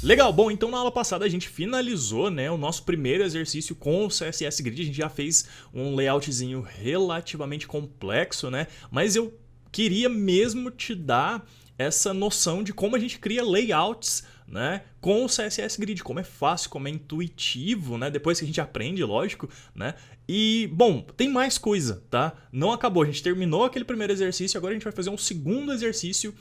Legal, bom, então na aula passada a gente finalizou, né, o nosso primeiro exercício com o CSS Grid. A gente já fez um layoutzinho relativamente complexo, né, mas eu queria mesmo te dar essa noção de como a gente cria layouts, né, com o CSS Grid, como é fácil, como é intuitivo, né, depois que a gente aprende, lógico, né. E, bom, tem mais coisa, tá? Não acabou, a gente terminou aquele primeiro exercício, agora a gente vai fazer um segundo exercício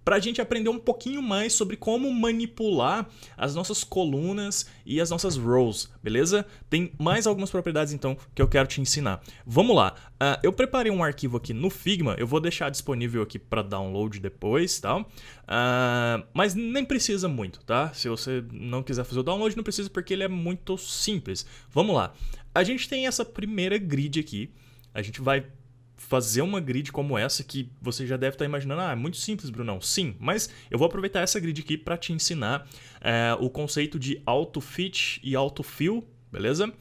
para a gente aprender um pouquinho mais sobre como manipular as nossas colunas e as nossas rows, beleza? Tem mais algumas propriedades então que eu quero te ensinar. Vamos lá, eu preparei um arquivo aqui no Figma, eu vou deixar disponível aqui para download depois, tá? Mas nem precisa muito, tá? Se você não quiser fazer o download, não precisa porque ele é muito simples. Vamos lá, a gente tem essa primeira grid aqui, a gente vai fazer uma grid como essa que você já deve estar imaginando, é muito simples, Brunão. Sim, mas eu vou aproveitar essa grid aqui para te ensinar o conceito de auto-fit e auto-fill, beleza?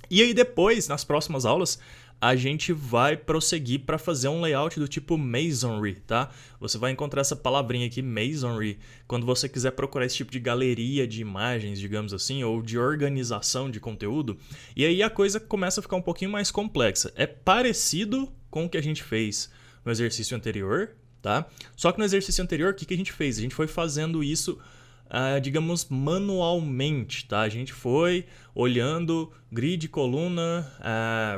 E aí depois, nas próximas aulas, a gente vai prosseguir para fazer um layout do tipo Masonry, tá? Você vai encontrar essa palavrinha aqui, Masonry, quando você quiser procurar esse tipo de galeria de imagens, digamos assim, ou de organização de conteúdo. E aí a coisa começa a ficar um pouquinho mais complexa. É parecido com o que a gente fez no exercício anterior, tá? Só que no exercício anterior, o que a gente fez? A gente foi fazendo isso digamos, manualmente, tá? A gente foi olhando grid, coluna,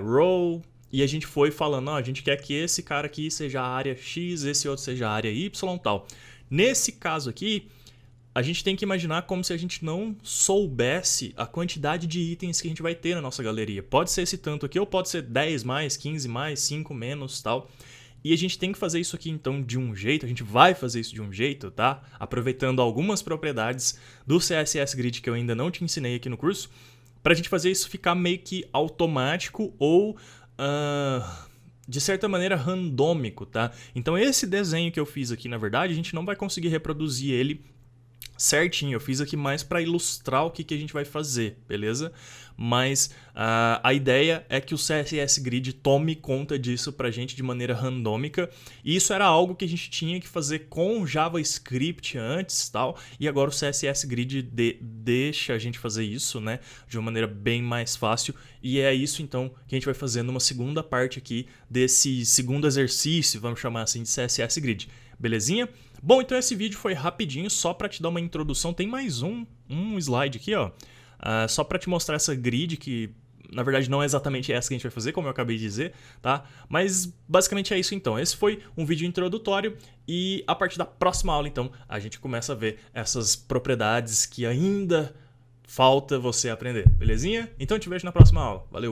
row, e a gente foi falando, a gente quer que esse cara aqui seja a área X, esse outro seja a área Y, tal. Nesse caso aqui, a gente tem que imaginar como se a gente não soubesse a quantidade de itens que a gente vai ter na nossa galeria. Pode ser esse tanto aqui, ou pode ser 10 mais, 15 mais, 5 menos, tal. E a gente tem que fazer isso aqui, então, de um jeito, a gente vai fazer isso de um jeito, tá? Aproveitando algumas propriedades do CSS Grid que eu ainda não te ensinei aqui no curso, para a gente fazer isso ficar meio que automático ou, de certa maneira, randômico, tá? Então, esse desenho que eu fiz aqui, na verdade, a gente não vai conseguir reproduzir ele certinho, eu fiz aqui mais para ilustrar o que a gente vai fazer, beleza? Mas a ideia é que o CSS Grid tome conta disso pra gente de maneira randômica, e isso era algo que a gente tinha que fazer com JavaScript antes, tal, e agora o CSS Grid deixa a gente fazer isso, né, de uma maneira bem mais fácil, e é isso então que a gente vai fazer numa segunda parte aqui desse segundo exercício, vamos chamar assim, de CSS Grid. Belezinha? Bom, então esse vídeo foi rapidinho, só para te dar uma introdução. Tem mais um slide aqui, ó, só para te mostrar essa grid que, na verdade, não é exatamente essa que a gente vai fazer, como eu acabei de dizer, tá? Mas basicamente é isso então. Esse foi um vídeo introdutório e a partir da próxima aula, então, a gente começa a ver essas propriedades que ainda falta você aprender, belezinha? Então eu te vejo na próxima aula. Valeu!